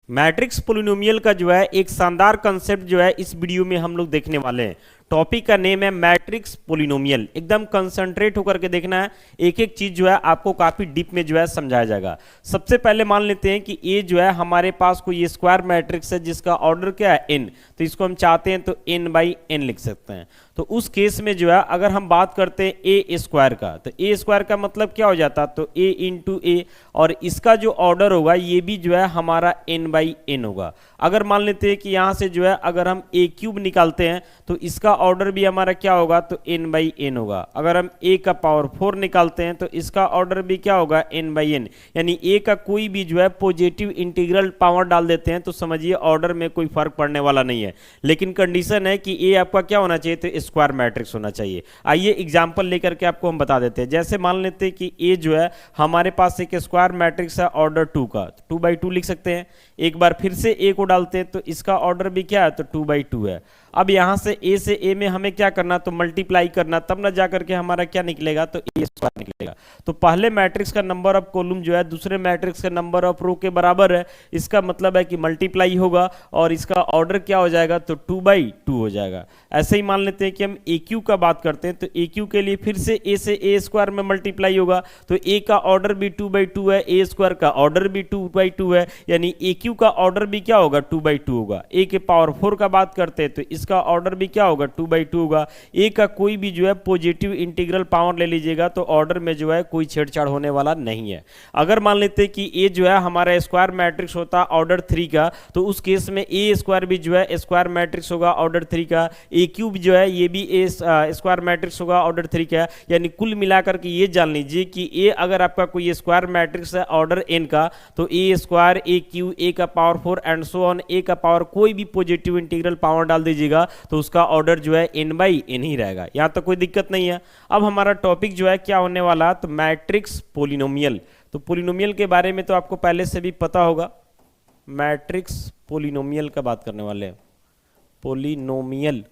Matrix polynomial का जो है एक शानदार कंसेप्ट जो है इस वीडियो में हम लोग देखने वाले हैं। टॉपिक का नेम है मैट्रिक्स पोलिनोमियल। एकदम कंसंट्रेट होकर के देखना है, एक एक चीज जो है आपको काफी डीप में जो है समझाया जाएगा। सबसे पहले मान लेते हैं कि ए जो है हमारे पास कोई स्क्वायर मैट्रिक्स है जिसका ऑर्डर क्या है एन, तो इसको हम चाहते हैं तो एन बाई एन लिख सकते हैं। तो उस केस में जो है अगर हम बात करते हैं ए स्क्वायर का, तो ए स्क्वायर का मतलब क्या हो जाता, तो ए इंटू ए, और इसका जो ऑर्डर होगा ये भी जो है हमारा एन बाई एन होगा। अगर मान लेते हैं कि यहां से जो है अगर हम ए क्यूब निकालते हैं तो इसका ऑर्डर भी हमारा क्या होगा, तो एन बाई एन होगा। अगर हम ए का पावर 4 निकालते हैं तो इसका ऑर्डर भी क्या होगा, एन बाई एन। यानी ए का कोई भी जो है पॉजिटिव इंटीग्रल पावर डाल देते हैं तो समझिए ऑर्डर में कोई फर्क पड़ने वाला नहीं है। लेकिन कंडीशन है कि ए आपका क्या होना चाहिए, तो स्क्वायर मैट्रिक्स होना चाहिए। आइए एग्जांपल लेकर के आपको हम बता देते हैं। जैसे मान लेते हैं कि ए जो है हमारे पास एक स्क्वायर मैट्रिक्स है ऑर्डर 2 का, 2 बाई 2 लिख सकते हैं। एक बार फिर से ए को डालते हैं तो इसका ऑर्डर भी क्या है, तो 2 बाई 2 है। अब यहां से ए में हमें क्या करना, तो मल्टीप्लाई करना, तब ना जाकर के हमारा क्या निकलेगा, तो ए स्क्वायर निकलेगा। तो पहले मैट्रिक्स का नंबर ऑफ कॉलम जो है दूसरे मैट्रिक्स का नंबर ऑफ रो के बराबर है। इसका मतलब है कि मल्टीप्लाई होगा और इसका ऑर्डर क्या हो जाएगा, तो 2 बाई 2 हो जाएगा। ऐसे ही मान लेते हैं कि हम ए क्यू का बात करते हैं तो ए क्यू के लिए फिर से ए स्क्वायर में मल्टीप्लाई होगा, तो ए का ऑर्डर भी 2 बाई 2 है, ए स्क्वायर का ऑर्डर भी 2 बाई 2 है, यानी ए क्यू का ऑर्डर भी क्या होगा, 2 बाई 2 होगा। ए के पावर 4 का बात करते हैं तो इसका ऑर्डर भी क्या होगा, 2 बाई 2 होगा। ए का कोई भी जो है पॉजिटिव इंटीग्रल पावर ले लीजिएगा तो ऑर्डर में जो है कोई छेड़छाड़ होने वाला नहीं है। अगर मान लेते हैं कि ए जो है हमारा स्क्वायर मैट्रिक्स होता ऑर्डर 3 का, तो उस केस में ए स्क्वायर भी जो है स्क्वायर मैट्रिक्स होगा ऑर्डर 3 का, ए क्यूब जो है ये भी ए स्क्वायर मैट्रिक्स होगा ऑर्डर 3 का। यानी कुल मिलाकर के ये जान लीजिए कि ए अगर आपका कोई स्क्वायर मैट्रिक्स है ऑर्डर एन का, तो ए स्क्वायर, ए क्यू, ए का पावर 4 एंड सो ऑन, ए का पावर कोई भी पॉजिटिव इंटीग्रल पावर डाल दीजिएगा तो उसका ऑर्डर जो है एन बाई एन ही रहेगा। यहां तक कोई दिक्कत नहीं है। अब हमारा टॉपिक जो है क्या होने वाला, तो मैट्रिक्स पोलिनोमियल। तो पोलिनोमियल के बारे में तो आपको पहले से भी पता होगा। मैट्रिक्स पोलिनोमियल का बात करने वाले हैं। Polynomial,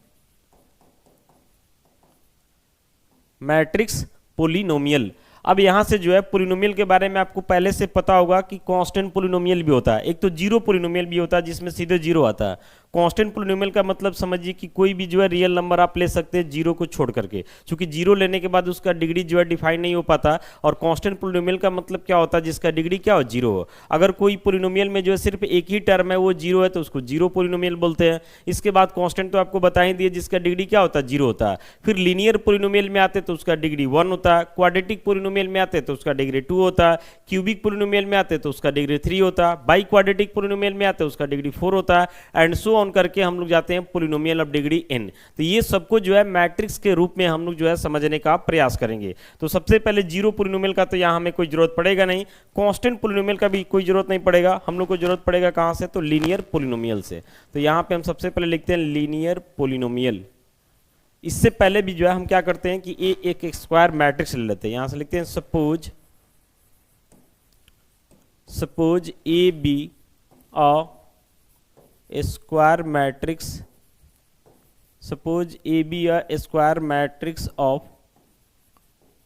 matrix polynomial. अब यहां से जो है पोलिनोमियल के बारे में आपको पहले से पता होगा कि कांस्टेंट पोलिनोमियल भी होता है, एक तो जीरो पोलिनोमियल भी होता है जिसमें सीधे जीरो आता है। कांस्टेंट पोलिनोमियल का मतलब समझिए कि कोई भी जो है रियल नंबर आप ले सकते हैं जीरो को छोड़ करके, क्योंकि जीरो लेने के बाद उसका डिग्री जो है डिफाइन नहीं हो पाता। और कांस्टेंट पोलिनोमियल का मतलब क्या होता है, जिसका डिग्री क्या हो, जीरो हो। अगर कोई पोलिनोमियल में जो है सिर्फ एक ही टर्म है वो जीरो है तो उसको जीरो पोलिनोमियल बोलते हैं। इसके बाद कांस्टेंट तो आपको बता ही दिए जिसका डिग्री क्या होता है, जीरो होता है। फिर लीनियर पोलिनोमियल में आते तो उसका डिग्री 1 होता है, क्वाड्रेटिक पोलिनोमियल में आते तो उसका डिग्री 2 होता है, क्यूबिक पोलिनोमियल में आते तो उसका डिग्री 3 होता है, बाई क्वाड्रेटिक पोलिनोमियल में आते तो उसका डिग्री 4 होता है, एंड सो ऑन करके हम लोग जाते हैं पोलिनोमियल ऑफ डिग्री n। तो ये सबको जो है मैट्रिक्स के रूप में हम लोग जो है समझने का प्रयास करेंगे। तो सबसे पहले जीरो पोलिनोमियल का तो यहां हमें कोई जरूरत पड़ेगा नहीं, कांस्टेंट पोलिनोमियल का भी कोई जरूरत नहीं पड़ेगा। हम लोग को जरूरत पड़ेगा कहां से, तो लीनियर पोलिनोमियल से। तो यहां पे हम सबसे पहले लिखते हैं लीनियर पोलिनोमियल। इससे पहले भी जो है हम क्या करते हैं कि एक स्क्वायर मैट्रिक्स ले लेते हैं। यहां से लिखते हैं suppose A B a square matrix, suppose a be a square matrix of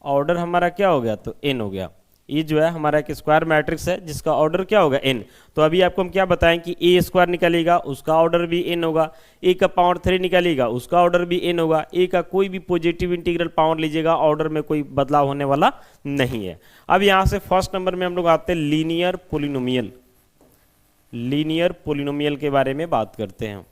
order हमारा क्या हो गया, तो n हो गया। ये जो है हमारा एक स्क्वायर मैट्रिक्स है जिसका ऑर्डर क्या होगा, n। तो अभी आपको हम क्या बताएं कि a स्क्वायर निकालेगा उसका ऑर्डर भी n होगा, a का पावर 3 निकालेगा उसका ऑर्डर भी n होगा, a का कोई भी पॉजिटिव इंटीग्रल पावर लीजिएगा ऑर्डर में कोई बदलाव होने वाला नहीं है। अब यहां से फर्स्ट नंबर में हम लोग आते हैं लीनियर पोलिनोमियल। लीनियर पोलिनोमियल के बारे में बात करते हैं।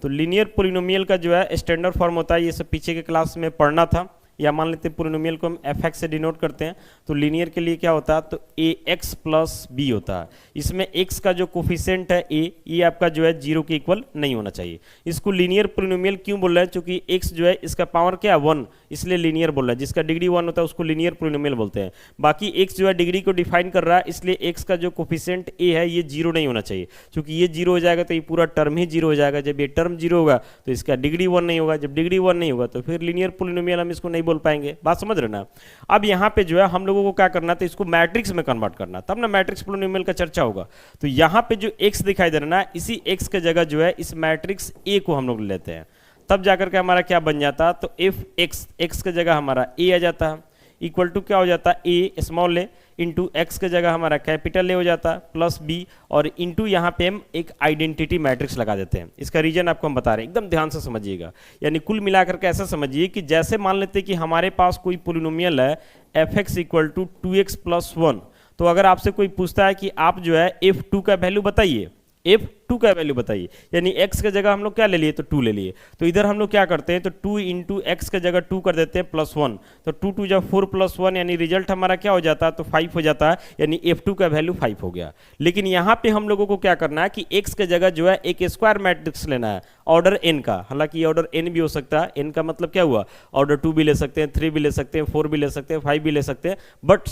तो लीनियर पोलिनोमियल का जो है स्टैंडर्ड फॉर्म होता है, ये सब पीछे के क्लास में पढ़ना था। या मान लेते हैं पोलिनोमियल को हम fx से डिनोट करते हैं, तो लीनियर के लिए क्या होता है, तो ax प्लस b होता है। इसमें x का जो कोफिशिएंट है a, ये आपका जो है जीरो के इक्वल नहीं होना चाहिए। इसको लीनियर पोलिनोमियल क्यों बोल रहे हैं, क्योंकि x जो है इसका पावर क्या है 1, इसलिए लीनियर बोल रहा है। जिसका डिग्री 1 होता है उसको लीनियर पोलिनोमियल बोलते हैं। बाकी x जो है डिग्री को डिफाइन कर रहा है, इसलिए x का जो कोफिशिएंट a है ये जीरो नहीं होना चाहिए, क्योंकि ये जीरो हो जाएगा तो ये पूरा टर्म ही जीरो हो जाएगा। जब ये टर्म जीरो होगा तो इसका डिग्री 1 नहीं होगा, जब डिग्री 1 नहीं होगा तो फिर लीनियर पोलिनोमियल हम इसको नहीं बोल पाएंगे। बात समझ रहे ना। अब यहां पे जो है हम लोगों को क्या करना था, इसको मैट्रिक्स में कन्वर्ट करना, तब ना मैट्रिक्स पोलिनोमियल का चर्चा होगा। तो यहां पे जो x दिखाई दे रहा है, इसी x के जगह जो है इस मैट्रिक्स a को हम लोग लेते हैं, तब जाकर के हमारा क्या बन जाता, तो f x, x के जगह हमारा a आ जाता है, इक्वल टू क्या हो जाता है, a small A into x के जगह हमारा कैपिटल ए हो जाता है प्लस बी, और इंटू यहाँ पे हम एक आइडेंटिटी मैट्रिक्स लगा देते हैं। इसका रीजन आपको हम बता रहे हैं, एकदम ध्यान से समझिएगा। यानी कुल मिलाकर के ऐसा समझिए कि जैसे मान लेते हैं कि हमारे पास कोई पोलिनोमियल है F X equal to 2x plus 1, तो अगर आपसे कोई पूछता है कि आप जो है f2 का वैल्यू बताइए, f2 का वैल्यू बताइए, यानी x के जगह हम लोग क्या ले लिए, तो 2 ले लिए। तो इधर हम लोग क्या करते हैं, तो 2 इंटू एक्स के जगह 2 कर देते हैं प्लस 1, तो 2 2 जब 4 प्लस 1 यानी रिजल्ट हमारा क्या हो जाता है, तो 5 हो जाता है, यानी f2 का वैल्यू 5 हो गया। लेकिन यहाँ पे हम लोगों को क्या करना है कि x के जगह जो है एक स्क्वायर मैट्रिक्स लेना है ऑर्डर n का। हालांकि ये ऑर्डर n भी हो सकता है, n का मतलब क्या हुआ, ऑर्डर 2 भी ले सकते हैं, 3 भी ले सकते हैं, 4 भी ले सकते हैं, 5 भी ले सकते हैं, बट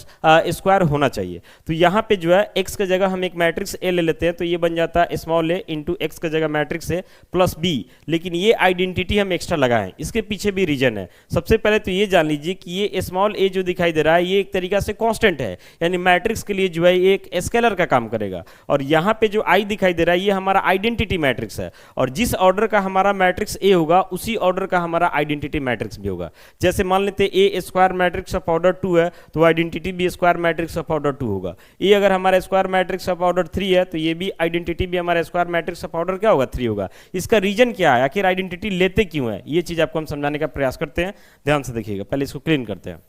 स्क्वायर होना चाहिए। तो यहाँ पे जो है x के जगह हम एक मैट्रिक्स a ले लेते हैं, तो ये बन जाता है स्मॉल a इंटू एक्स के जगह मैट्रिक्स a प्लस b। लेकिन ये आइडेंटिटी हम एक्स्ट्रा लगाएं, इसके पीछे भी रीजन है। सबसे पहले तो ये जान लीजिए कि ये स्मॉल a जो दिखाई दे रहा है ये एक तरीका से कांस्टेंट है, यानी मैट्रिक्स के लिए जो है ये एक स्केलर का काम करेगा। और यहाँ पे जो i दिखाई दे रहा है ये हमारा आइडेंटिटी मैट्रिक्स है, और जिस ऑर्डर का हमारा मैट्रिक्स ए होगा उसी ऑर्डर का हमारा आइडेंटिटी मैट्रिक्स भी होगा। जैसे मान लेते हैं ए स्क्वायर मैट्रिक्स ऑफ ऑर्डर 2 है, तो आइडेंटिटी भी स्क्वायर मैट्रिक्स ऑफ ऑर्डर 2 होगा। ए अगर हमारा स्क्वायर मैट्रिक्स ऑफ ऑर्डर 3 है, तो ये भी आइडेंटिटी भी हमारा स्क्वायर मैट्रिक्स ऑफ ऑर्डर क्या होगा, 3 होगा। इसका रीजन क्या है, आखिर आइडेंटिटी लेते क्यों है, ये चीज आपको हम समझाने का प्रयास करते हैं। ध्यान से देखिएगा, पहले इसको क्लीन करते हैं।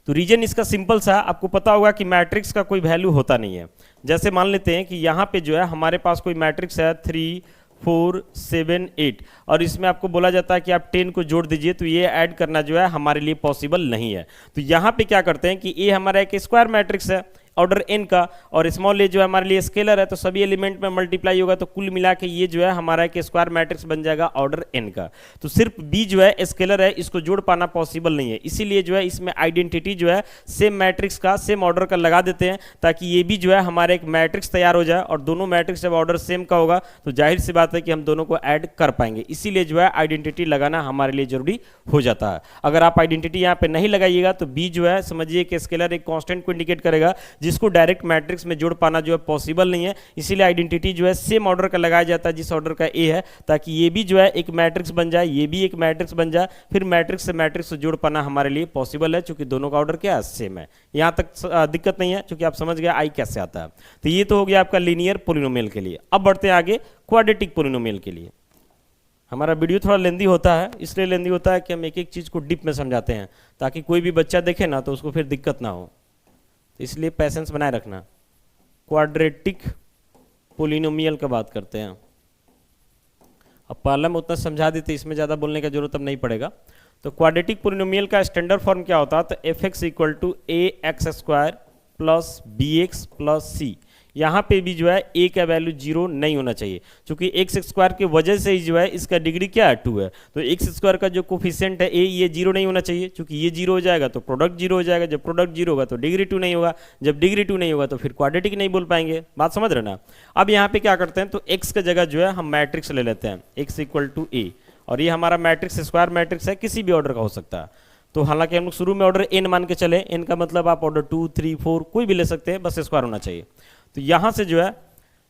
तो रीजन इसका सिंपल सा, आपको पता होगा कि मैट्रिक्स का कोई वैल्यू होता नहीं है। जैसे मान लेते हैं कि यहाँ पे जो है हमारे पास कोई मैट्रिक्स है 3 4 7 8, और इसमें आपको बोला जाता है कि आप 10 को जोड़ दीजिए, तो ये ऐड करना जो है हमारे लिए पॉसिबल नहीं है। तो यहाँ पे क्या करते हैं कि ये हमारा एक स्क्वायर मैट्रिक्स है ऑर्डर n का, और स्मॉल a जो है हमारे लिए स्केलर है, तो सभी एलिमेंट में मल्टीप्लाई होगा, तो कुल मिला के ये जो है हमारा एक स्क्वायर मैट्रिक्स बन जाएगा ऑर्डर n का। तो सिर्फ b जो है स्केलर है, इसको जोड़ पाना पॉसिबल नहीं है, इसीलिए जो है इसमें आइडेंटिटी जो है सेम मैट्रिक्स का सेम ऑर्डर का लगा देते हैं, ताकि ये भी जो है हमारा एक मैट्रिक्स तैयार हो जाए। और दोनों मैट्रिक्स जब ऑर्डर सेम का होगा तो जाहिर सी बात है कि हम दोनों को ऐड कर पाएंगे, इसीलिए जो है आइडेंटिटी लगाना हमारे लिए जरूरी हो जाता है। अगर आप आइडेंटिटी यहाँ पे नहीं लगाइएगा तो b जो है समझिए कि स्केलर एक कॉन्स्टेंट को इंडिकेट करेगा, जिसको डायरेक्ट मैट्रिक्स में जोड़ पाना जो है पॉसिबल नहीं है, इसीलिए आइडेंटिटी जो है सेम ऑर्डर का लगाया जाता है जिस ऑर्डर का ए है, ताकि ये भी जो है एक मैट्रिक्स बन जाए, ये भी एक मैट्रिक्स बन जाए, फिर मैट्रिक्स से मैट्रिक्स से जोड़ पाना हमारे लिए पॉसिबल है, क्योंकि दोनों का ऑर्डर क्या है, सेम है। यहां तक दिक्कत नहीं है, क्योंकि आप समझ गए आई कैसे आता है। तो ये तो हो गया आपका लीनियर पोलिनोमियल के लिए। अब बढ़ते हैं आगे क्वाड्रेटिक पोलिनोमियल के लिए। हमारा वीडियो थोड़ा लेंदी होता है, इसलिए लेंदी होता है कि हम एक एक चीज को डीप में समझाते हैं, ताकि कोई भी बच्चा देखे ना तो उसको फिर दिक्कत ना हो, इसलिए पैसेंस बनाए रखना। क्वाड्रेटिक पोलिनोमियल का बात करते हैं। अब पहले में उतना समझा देते, इसमें ज़्यादा बोलने का जरूरत अब नहीं पड़ेगा। तो क्वाड्रेटिक पोलिनोमियल का स्टैंडर्ड फॉर्म क्या होता है, तो F X equal to A X square plus B X plus C. यहाँ पे भी जो है ए का वैल्यू 0 नहीं होना चाहिए, क्योंकि एक्स स्क्वायर की वजह से ही जो है इसका डिग्री क्या है, 2 है। तो एक्स स्क्वायर का जो कोफिशिएंट है ए, ये 0 नहीं होना चाहिए, क्योंकि ये 0 हो जाएगा तो प्रोडक्ट 0 हो जाएगा, जब प्रोडक्ट 0 होगा तो डिग्री 2 नहीं होगा, जब डिग्री 2 नहीं होगा तो फिर क्वाड्रेटिक नहीं बोल पाएंगे। बात समझ रहे ना। अब यहाँ पे क्या करते हैं, तो एक्स की जगह जो है हम मैट्रिक्स ले लेते हैं एक्स इक्वल टू ए, और ये हमारा मैट्रिक्स स्क्वायर मैट्रिक्स है, किसी भी ऑर्डर का हो सकता है। तो हालांकि हम लोग शुरू में ऑर्डर n मान के चले, n का मतलब आप ऑर्डर 2 3 4 कोई भी ले सकते हैं, बस स्क्वायर होना चाहिए। तो यहाँ से जो है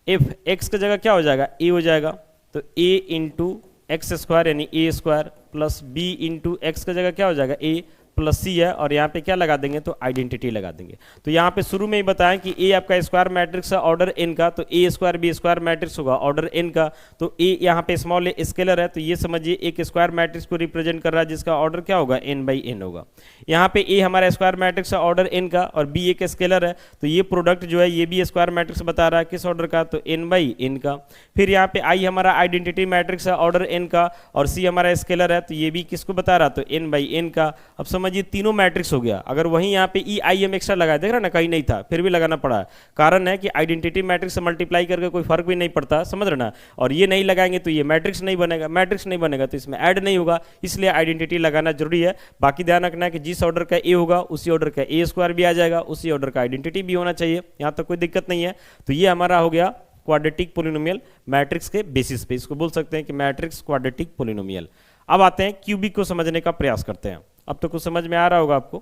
एफ एक्स की जगह क्या हो जाएगा, ए हो जाएगा, तो ए इंटू एक्स स्क्वायर यानी A square plus B into X की जगह क्या हो जाएगा, ए प्लस सी है, और यहाँ पे क्या लगा देंगे, तो आइडेंटिटी लगा देंगे। तो यहाँ पे शुरू में ही बताएं कि ए आपका स्क्वायर मैट्रिक्स है ऑर्डर n का, तो ए स्क्वायर बी स्क्वायर मैट्रिक्स होगा ऑर्डर n का। तो ए यहाँ पे स्मॉल ए स्केलर है, तो ये समझिए एक स्क्वायर मैट्रिक्स को रिप्रेजेंट कर रहा है, जिसका ऑर्डर क्या होगा, n बाई n होगा। यहाँ पे ए हमारा स्क्वायर मैट्रिक्स है ऑर्डर n का, और बी एक स्केलर है, तो ये प्रोडक्ट जो है ये भी स्क्वायर मैट्रिक्स बता रहा है, किस ऑर्डर का, तो n बाई n का। फिर यहाँ पे आई हमारा आइडेंटिटी मैट्रिक्स है ऑर्डर n का, और सी हमारा स्केलर है, तो ये भी किसको बता रहा, तो n बाई n का। अब समझिए तीनों मैट्रिक्स हो गया। अगर वहीं यहाँ पे ई आई एम एक्स्ट्रा लगाया, देख रहा ना, कहीं नहीं था फिर भी लगाना पड़ा। कारण है कि आइडेंटिटी मैट्रिक्स से मल्टीप्लाई करके कोई फर्क भी नहीं पड़ता, समझ रहे ना। और ये नहीं लगाएंगे तो ये मैट्रिक्स नहीं बनेगा, मैट्रिक्स नहीं बनेगा तो इसमें ऐड नहीं होगा, इसलिए आइडेंटिटी लगाना जरूरी है। बाकी ध्यान रखना है कि जिस ऑर्डर का ए होगा उसी ऑर्डर का ए स्क्वायर भी आ जाएगा, उसी ऑर्डर का आइडेंटिटी भी होना चाहिए, यहाँ तक कोई दिक्कत नहीं है। तो ये हमारा हो गया क्वाड्रेटिक पोलिनोमियल मैट्रिक्स के बेसिस पे, इसको बोल सकते हैं कि मैट्रिक्स क्वाड्रेटिक पोलिनोमियल। अब आते हैं क्यूबिक को समझने का प्रयास करते हैं। अब तो कुछ समझ में आ रहा होगा आपको।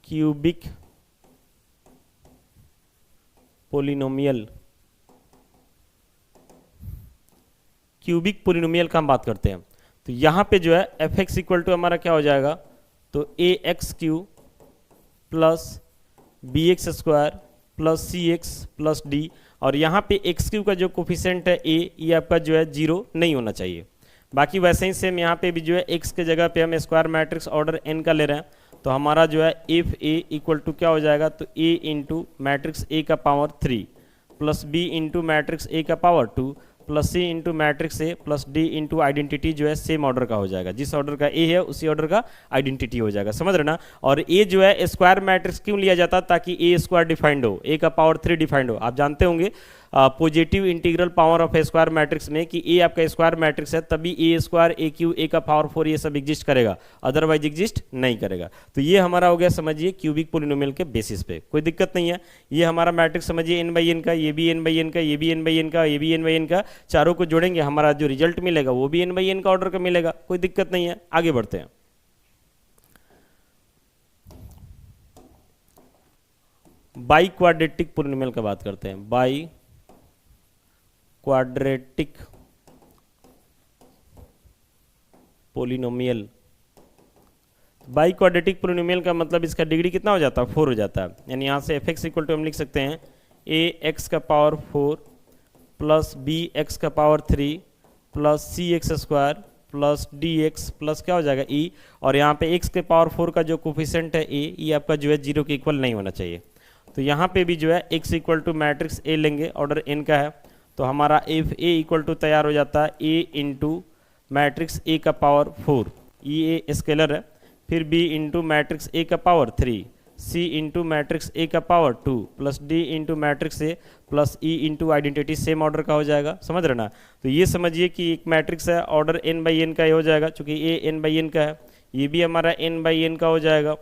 क्यूबिक पोलिनोमियल, क्यूबिक पोलिनोमियल का हम बात करते हैं। तो यहां पे जो है एफ एक्स इक्वल टू हमारा क्या हो जाएगा, तो A X cube plus B X square plus C X plus D, और यहाँ पे एक्स क्यू का जो कोफिशिएंट है ए, ये आपका जो है 0 नहीं होना चाहिए। बाकी वैसे ही सेम यहाँ पे भी जो है एक्स के जगह पे हम स्क्वायर मैट्रिक्स ऑर्डर एन का ले रहे हैं, तो हमारा जो है इफ ए इक्वल टू क्या हो जाएगा, तो ए इंटू मैट्रिक्स ए का power 3 plus B into matrix A का power 2 plus C into matrix A plus D into identity जो है सेम ऑर्डर का हो जाएगा, जिस ऑर्डर का ए है उसी ऑर्डर का आइडेंटिटी हो जाएगा, समझ रहे ना। और ए जो है स्क्वायर मैट्रिक्स क्यों लिया जाता, ताकि ए स्क्वायर डिफाइंड हो, ए का पावर 3 डिफाइंड हो। आप जानते होंगे positive integral power of A square matrix में कि ए आपका स्क्वायर मैट्रिक्स है, तभी ए स्क्वायर ए क्यू ए का पावर 4 ये सब एग्जिस्ट करेगा, अदरवाइज एग्जिस्ट नहीं करेगा। तो ये हमारा हो गया समझिए क्यूबिक पोलिनोमियल के बेसिस पे, कोई दिक्कत नहीं है। ये हमारा मैट्रिक्स समझिए n बाई एन का, ये भी n बाई एन का, ये भी n बाई एन का, ये भी n बाई एन का, चारों को जोड़ेंगे हमारा जो रिजल्ट मिलेगा वो भी n बाई एन का ऑर्डर का मिलेगा, कोई दिक्कत नहीं है। आगे बढ़ते हैं, बाई क्वाड्रेटिक पोलिनोमियल का बात करते हैं। By quadratic polynomial, by quadratic polynomial का मतलब इसका डिग्री कितना हो जाता है, 4 हो जाता है। यानी यहाँ से एफ एक्स इक्वल टू हम लिख सकते हैं ए एक्स का पावर 4 प्लस बी एक्स का power 3 plus C X square plus D X plus क्या हो जाएगा ई, और यहाँ पे एक्स के पावर 4 का जो कोफिशिएंट है ए, ये आपका जो है 0 के इक्वल नहीं होना चाहिए। तो यहाँ पे भी जो है X equal to matrix A लेंगे, ऑर्डर एन का है, तो हमारा एफ ए इक्वल टू तैयार हो जाता है ए इंटू मैट्रिक्स ए का पावर 4, ये ए स्केलर है, फिर बी इंटू मैट्रिक्स ए का power 3, C into matrix A का power 2 plus D into matrix A plus E into identity same order का हो जाएगा, समझ रहे ना। तो ये समझिए कि एक मैट्रिक्स है, ऑर्डर एन बाई एन का ये हो जाएगा, चूंकि ए एन बाई एन का है, ये भी हमारा एन बाई एन का हो जाएगा,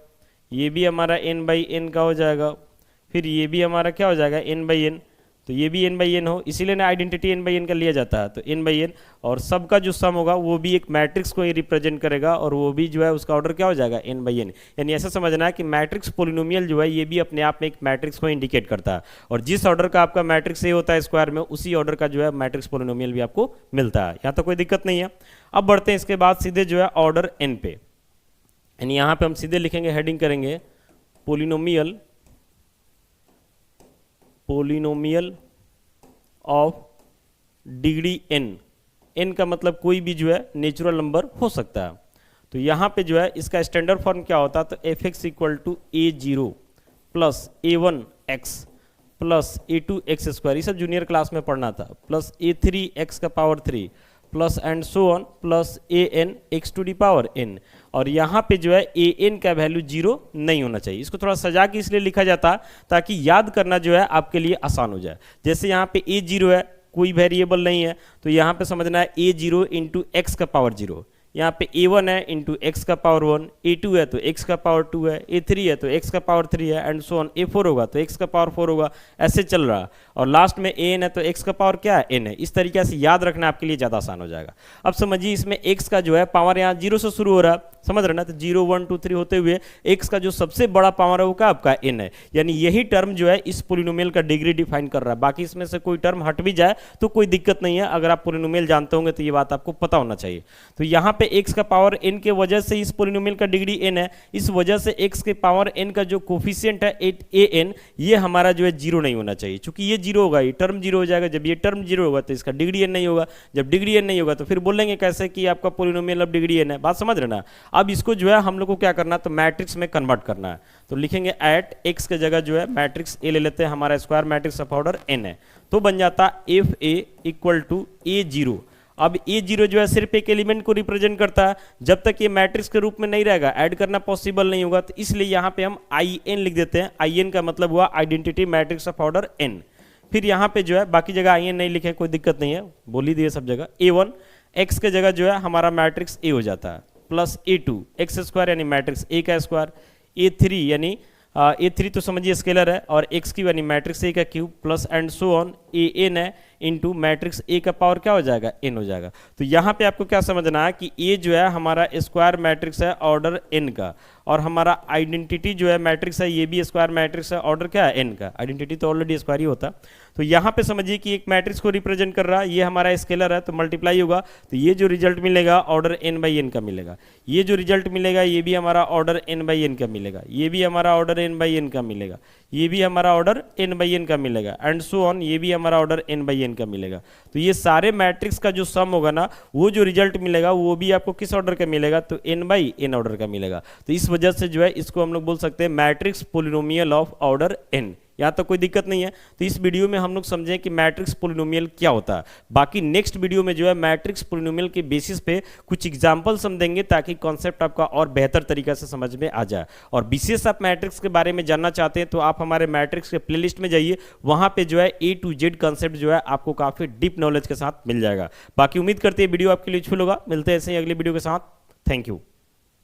ये भी हमारा एन बाई एन का हो जाएगा, फिर ये भी हमारा क्या हो जाएगा एन बाई एन, तो ये भी एन बाई एन हो, इसीलिए ना आइडेंटिटी एन बाई एन का लिया जाता है। तो एन बाई एन और सबका जो सम होगा वो भी एक मैट्रिक्स को ही रिप्रेजेंट करेगा, और वो भी जो है उसका ऑर्डर क्या हो जाएगा एन बाई एन। यानी ऐसा समझना है कि मैट्रिक्स पोलिनोमियल जो है ये भी अपने आप में एक मैट्रिक्स को इंडिकेट करता है, और जिस ऑर्डर का आपका मैट्रिक्स ए होता है स्क्वायर में, उसी ऑर्डर का जो है मैट्रिक्स पोलिनोमियल भी आपको मिलता है। यहाँ तो कोई दिक्कत नहीं है। अब बढ़ते हैं इसके बाद सीधे जो है ऑर्डर एन पे, यानी यहाँ पे हम सीधे लिखेंगे, हेडिंग करेंगे polynomial, polynomial of degree N. N का मतलब कोई भी जो है नेचुरल नंबर हो सकता है। तो यहाँ पे जो है इसका स्टैंडर्ड फॉर्म क्या होता है, तो F X equal to A zero plus A one X plus A two X square, ये सब जूनियर क्लास में पढ़ना था, प्लस ए थ्री एक्स का power 3 plus and so on plus A N X to the power N. और यहाँ पे जो है ए एन का वैल्यू 0 नहीं होना चाहिए। इसको थोड़ा सजा के इसलिए लिखा जाता है ताकि याद करना जो है आपके लिए आसान हो जाए। जैसे यहाँ पे ए 0 है, कोई वेरिएबल नहीं है, तो यहाँ पे समझना है ए 0 इंटू एक्स का पावर 0, यहाँ पे a1 है इंटू एक्स का पावर 1, a2 है तो x का पावर 2 है, a3 है तो x का पावर 3 है, एंड सो ऑन, a4 होगा तो x का पावर 4 होगा, ऐसे चल रहा। और लास्ट में an है तो x का पावर क्या है, n है। इस तरीके से याद रखना आपके लिए ज़्यादा आसान हो जाएगा। अब समझिए इसमें x का जो है पावर यहाँ 0 से शुरू हो रहा है, समझ रहे ना, तो 0 1 2 3 होते हुए x का जो सबसे बड़ा पावर है वो क्या आपका n है। यानी यही टर्म जो है इस पोलिनोमियल का डिग्री डिफाइन कर रहा है। बाकी इसमें से कोई टर्म हट भी जाए तो कोई दिक्कत नहीं है, अगर आप पोलिनोमियल जानते होंगे तो ये बात आपको पता होना चाहिए। तो यहाँ पे x का पावर n के वजह से इस पोलिनोमियल का डिग्री n है, इस वजह से x के पावर n का जो कोफिशिएंट है an, ये हमारा जो है 0 नहीं होना चाहिए। चूंकि ये 0 होगा ये टर्म 0 हो जाएगा, जब ये टर्म 0 होगा तो इसका डिग्री n नहीं होगा, जब डिग्री n नहीं होगा तो फिर बोलेंगे कैसे कि आपका पोलिनोमियल अब डिग्री n है। बात समझ रहे ना। अब इसको जो है हम लोग को क्या करना है, तो मैट्रिक्स में कन्वर्ट करना है। तो लिखेंगे एट x के जगह जो है मैट्रिक्स a ले लेते हैं, हमारा square matrix of order n है, तो बन जाता F A equal to a0। अब a0 जो है सिर्फ एक एलिमेंट को रिप्रेजेंट करता है, जब तक ये मैट्रिक्स के रूप में नहीं रहेगा ऐड करना पॉसिबल नहीं होगा, तो इसलिए यहाँ पे हम in लिख देते हैं। in का मतलब हुआ identity matrix of order n। फिर यहाँ पे जो है बाकी जगह in नहीं लिखे, कोई दिक्कत नहीं है, बोल ही दिए सब जगह। a1 x के जगह जो है हमारा मैट्रिक्स a हो जाता है, प्लस a2 एक्स स्क्वायर यानी मैट्रिक्स a का स्क्वायर, a3 यानी a3 तो समझिए स्केलर है, और x क्यू यानी मैट्रिक्स a का cube, plus and so on an है इंटू मैट्रिक्स ए का पावर क्या हो जाएगा, n हो जाएगा। तो यहाँ पे आपको क्या समझना है कि ए जो है हमारा स्क्वायर मैट्रिक्स है ऑर्डर n का, और हमारा आइडेंटिटी जो है मैट्रिक्स है ये भी स्क्वायर मैट्रिक्स है ऑर्डर क्या है n का। आइडेंटिटी तो ऑलरेडी स्क्वायर ही होता। तो यहाँ पे समझिए कि एक मैट्रिक्स को रिप्रेजेंट कर रहा है, ये हमारा स्केलर है तो मल्टीप्लाई होगा, तो ये जो रिजल्ट मिलेगा ऑर्डर n बाई n का मिलेगा। ये जो रिजल्ट मिलेगा ये भी हमारा ऑर्डर n बाई n का मिलेगा, ये भी हमारा ऑर्डर n बाई n का मिलेगा, ये भी हमारा ऑर्डर n बाई n का मिलेगा, एंड सो ऑन, ये भी हमारा ऑर्डर n बाई n का मिलेगा। तो ये सारे मैट्रिक्स का जो सम होगा ना, वो जो रिजल्ट मिलेगा वो भी आपको किस ऑर्डर का मिलेगा, तो n बाई n ऑर्डर का मिलेगा। तो इस वजह से जो है इसको हम लोग बोल सकते हैं matrix polynomial of order n। यहाँ तक कोई दिक्कत नहीं है। तो इस वीडियो में हम लोग समझें कि मैट्रिक्स पोलिनोमियल क्या होता है। बाकी नेक्स्ट वीडियो में जो है मैट्रिक्स पोलिनोमियल के बेसिस पे कुछ एग्जांपल्स हम देंगे ताकि कॉन्सेप्ट आपका और बेहतर तरीके से समझ में आ जाए। और विशेष आप मैट्रिक्स के बारे में जानना चाहते हैं तो आप हमारे मैट्रिक्स के प्लेलिस्ट में जाइए, वहाँ पे जो है A to Z कॉन्सेप्ट जो है आपको काफ़ी डीप नॉलेज के साथ मिल जाएगा। बाकी उम्मीद करते हैं वीडियो आपके लिए यूजफुल होगा। मिलते हैं ऐसे ही अगले वीडियो के साथ। Thank you.